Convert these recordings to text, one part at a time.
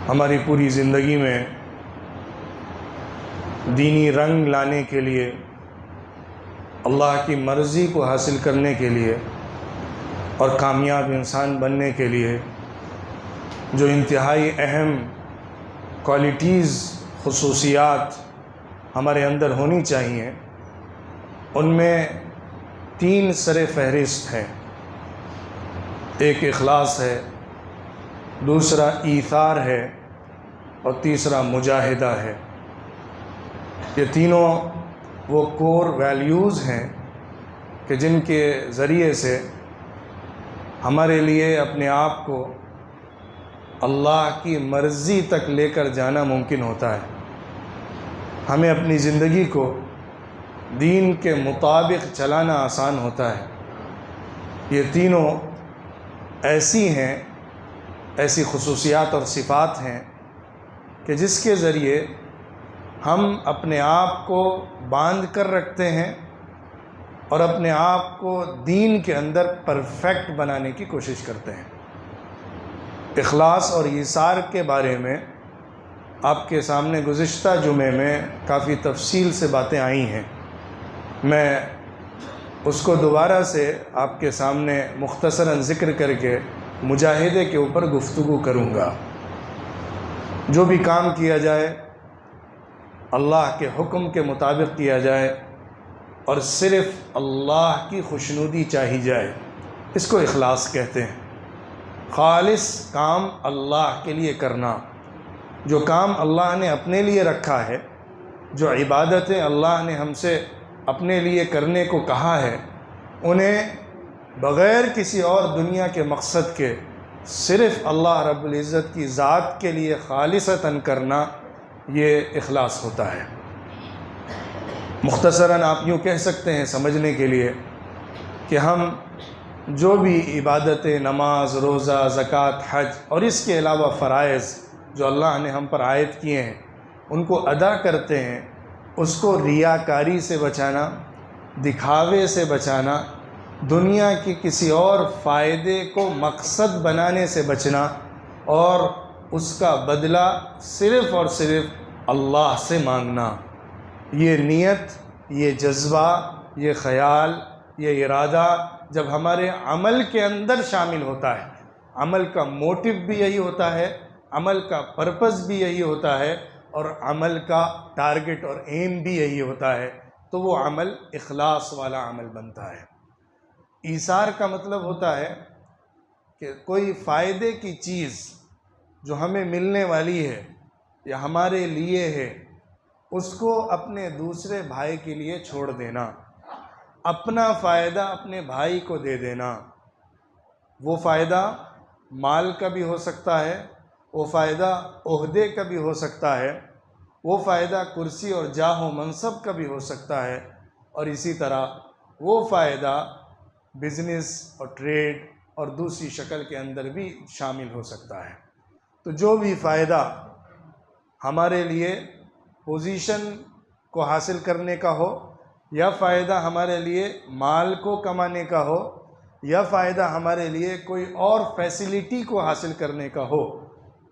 हमारी पूरी ज़िंदगी में दीनी रंग लाने के लिए, अल्लाह की मर्ज़ी को हासिल करने के लिए और कामयाब इंसान बनने के लिए जो इंतहाई अहम क्वालिटीज़, खुसूसियात हमारे अंदर होनी चाहिए, उनमें 3 सरे फ़हरिस्त हैं। एक इखलास है, दूसरा ईथार है और तीसरा मुजाहिदा है। ये तीनों वो कोर वैल्यूज़ हैं कि जिनके ज़रिए से हमारे लिए अपने आप को अल्लाह की मर्ज़ी तक लेकर जाना मुमकिन होता है। हमें अपनी ज़िंदगी को दीन के मुताबिक चलाना आसान होता है। ये तीनों ऐसी हैं, ऐसी खुसूसियात और सिफ़ात हैं कि जिसके ज़रिए हम अपने आप को बांध कर रखते हैं और अपने आप को दीन के अंदर परफेक्ट बनाने की कोशिश करते हैं। इखलास और ईसार के बारे में आपके सामने गुज़िश्ता जुमे में काफ़ी तफसील से बातें आई हैं। मैं उसको दोबारा से आपके सामने मुख्तसरन ज़िक्र करके मुजाहिदे के ऊपर गुफ्तगू करूँगा। जो भी काम किया जाए अल्लाह के हुक्म के मुताबिक किया जाए और सिर्फ़ अल्लाह की खुशनुदी चाही जाए, इसको इखलास कहते हैं। खालिस काम अल्लाह के लिए करना। जो काम अल्लाह ने अपने लिए रखा है, जो इबादतें अल्लाह ने हमसे अपने लिए करने को कहा है, उन्हें बग़ैर किसी और दुनिया के मकसद के सिर्फ़ अल्लाह रब्बुल इज़्ज़त की ज़ात के लिए खालिसतन करना, ये इखलास होता है। मुख्तसरन आप यूँ कह सकते हैं समझने के लिए कि हम जो भी इबादतें, नमाज, रोज़ा, ज़कात, हज और इसके अलावा फ़राइज़ जो अल्लाह ने हम पर आयत किए हैं, उनको अदा करते हैं, उसको रियाकारी से बचाना, दिखावे से बचाना, दुनिया के किसी और फ़ायदे को मकसद बनाने से बचना और उसका बदला सिर्फ़ और सिर्फ़ अल्लाह से मांगना। ये नीयत, ये जज्बा, ये ख़याल, ये इरादा जब हमारे अमल के अंदर शामिल होता है, अमल का मोटिव भी यही होता है, अमल का पर्पस भी यही होता है और अमल का टारगेट और एम भी यही होता है, तो वो अमल इखलास वाला अमल बनता है। ईसार का मतलब होता है कि कोई फ़ायदे की चीज़ जो हमें मिलने वाली है या हमारे लिए है, उसको अपने दूसरे भाई के लिए छोड़ देना, अपना फ़ायदा अपने भाई को दे देना। वो फ़ायदा माल का भी हो सकता है, वो फ़ायदा ओहदे का भी हो सकता है, वो फ़ायदा कुर्सी और जाह व मनसब का भी हो सकता है, और इसी तरह वो फ़ायदा बिज़नेस और ट्रेड और दूसरी शक्ल के अंदर भी शामिल हो सकता है। तो जो भी फ़ायदा हमारे लिए पोजीशन को हासिल करने का हो, या फ़ायदा हमारे लिए माल को कमाने का हो, या फ़ायदा हमारे लिए कोई और फैसिलिटी को हासिल करने का हो,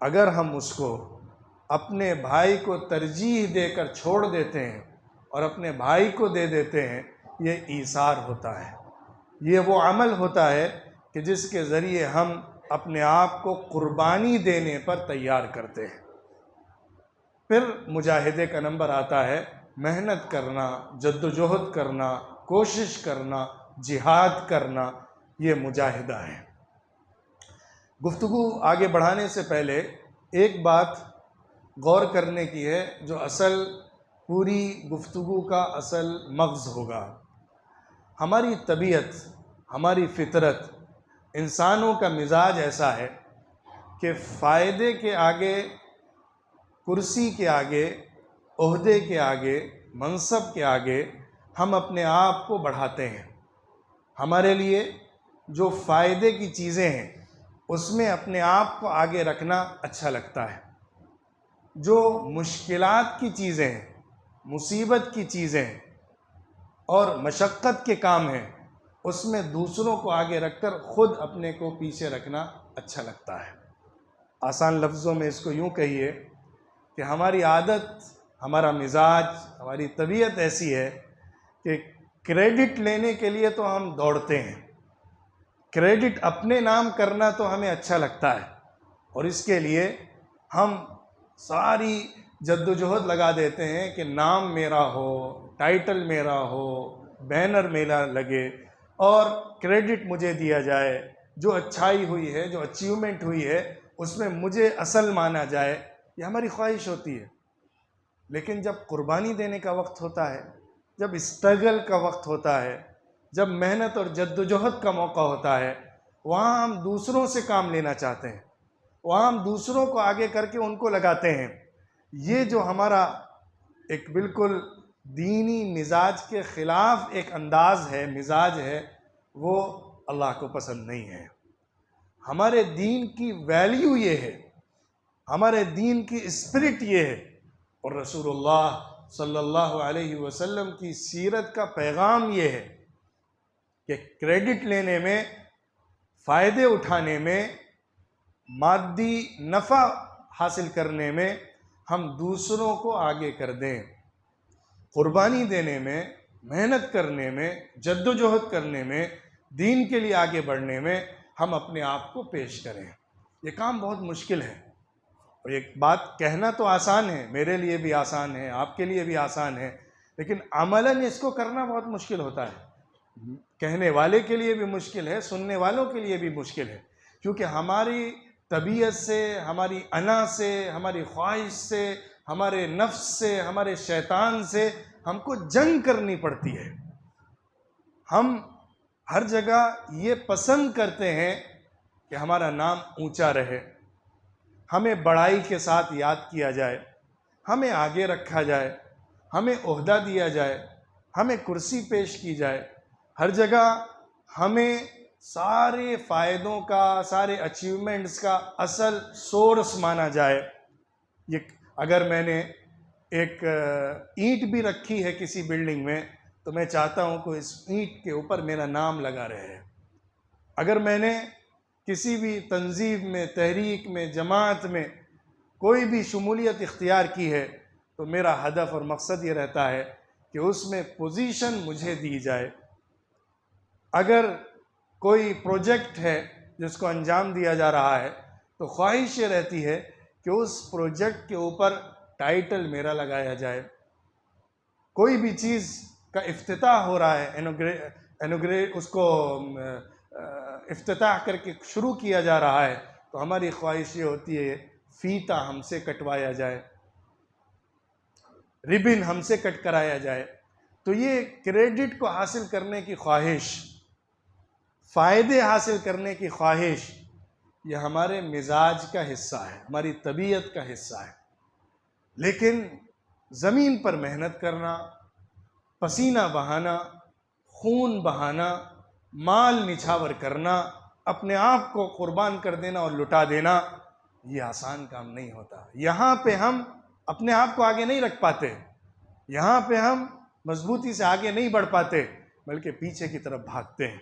अगर हम उसको अपने भाई को तरजीह देकर छोड़ देते हैं और अपने भाई को दे देते हैं, ये ईसार होता है। ये वो अमल होता है कि जिसके ज़रिए हम अपने आप को कुर्बानी देने पर तैयार करते हैं। फिर मुजाहिदे का नंबर आता है, मेहनत करना, जद्दोजहद करना, कोशिश करना, जिहाद करना, ये मुजाहिदा है। गुफ्तगू आगे बढ़ाने से पहले एक बात गौर करने की है, जो असल पूरी गुफ्तगू का असल मग़ज़ होगा। हमारी तबीयत, हमारी फ़ितरत, इंसानों का मिजाज ऐसा है कि फ़ायदे के आगे, कुर्सी के आगे, ओहदे के आगे, मनसब के आगे हम अपने आप को बढ़ाते हैं। हमारे लिए जो फ़ायदे की चीज़ें हैं, उसमें अपने आप को आगे रखना अच्छा लगता है। जो मुश्किलात की चीज़ें हैं, मुसीबत की चीज़ें हैं और मशक्क़त के काम हैं, उसमें दूसरों को आगे रखकर ख़ुद अपने को पीछे रखना अच्छा लगता है। आसान लफ्ज़ों में इसको यूँ कहिए कि हमारी आदत, हमारा मिजाज, हमारी तबीयत ऐसी है कि क्रेडिट लेने के लिए तो हम दौड़ते हैं, क्रेडिट अपने नाम करना तो हमें अच्छा लगता है, और इसके लिए हम सारी जद्दोजहद लगा देते हैं कि नाम मेरा हो, टाइटल मेरा हो, बैनर मेरा लगे और क्रेडिट मुझे दिया जाए, जो अच्छाई हुई है, जो अचीवमेंट हुई है उसमें मुझे असल माना जाए, ये हमारी ख्वाहिश होती है। लेकिन जब कुर्बानी देने का वक्त होता है, जब स्ट्रगल का वक्त होता है, जब मेहनत और जद्दोजहद का मौका होता है, वहाँ हम दूसरों से काम लेना चाहते हैं, वहाँ हम दूसरों को आगे करके उनको लगाते हैं। ये जो हमारा एक बिल्कुल दीनी मिजाज के ख़िलाफ़ एक अंदाज़ है, मिजाज है, वो अल्लाह को पसंद नहीं है। हमारे दीन की वैल्यू ये है, हमारे दीन की स्पिरिट ये है, और रसूलुल्लाह सल्लल्लाहु अलैहि वसल्लम की सीरत का पैगाम ये है कि क्रेडिट लेने में, फ़ायदे उठाने में, मादी नफ़ा हासिल करने में हम दूसरों को आगे कर दें, कुर्बानी देने में, मेहनत करने में, जद्दोजहद करने में, दीन के लिए आगे बढ़ने में हम अपने आप को पेश करें। ये काम बहुत मुश्किल है, और एक बात कहना तो आसान है, मेरे लिए भी आसान है, आपके लिए भी आसान है, लेकिन अमलन इसको करना बहुत मुश्किल होता है। कहने वाले के लिए भी मुश्किल है, सुनने वालों के लिए भी मुश्किल है, क्योंकि हमारी तबीयत से, हमारी अना से, हमारी ख्वाहिश से, हमारे नफ्स से, हमारे शैतान से हमको जंग करनी पड़ती है। हम हर जगह ये पसंद करते हैं कि हमारा नाम ऊंचा रहे, हमें बड़ाई के साथ याद किया जाए, हमें आगे रखा जाए, हमें ओहदा दिया जाए, हमें कुर्सी पेश की जाए, हर जगह हमें सारे फ़ायदों का, सारे अचीवमेंट्स का असल सोर्स माना जाए। ये अगर मैंने एक ईंट भी रखी है किसी बिल्डिंग में, तो मैं चाहता हूँ कि इस ईंट के ऊपर मेरा नाम लगा रहे। अगर मैंने किसी भी तंजीम में, तहरीक में, जमात में कोई भी शमूलियत इख्तियार की है, तो मेरा हदफ और मकसद ये रहता है कि उसमें पोजीशन मुझे दी जाए। अगर कोई प्रोजेक्ट है जिसको अंजाम दिया जा रहा है, तो ख्वाहिश ये रहती है कि उस प्रोजेक्ट के ऊपर टाइटल मेरा लगाया जाए। कोई भी चीज़ का इफ्तिताह हो रहा है, उसको इफ्तिताह करके शुरू किया जा रहा है, तो हमारी ख्वाहिश ये होती है फ़ीता हमसे कटवाया जाए, रिबन हमसे कट कराया जाए। तो ये क्रेडिट को हासिल करने की ख्वाहिश, फ़ायदे हासिल करने की ख्वाहिश, ये हमारे मिजाज का हिस्सा है, हमारी तबीयत का हिस्सा है। लेकिन ज़मीन पर मेहनत करना, पसीना बहाना, खून बहाना, माल निछावर करना, अपने आप को कुर्बान कर देना और लुटा देना, ये आसान काम नहीं होता। यहाँ पे हम अपने आप को आगे नहीं रख पाते, यहाँ पे हम मजबूती से आगे नहीं बढ़ पाते, बल्कि पीछे की तरफ भागते हैं।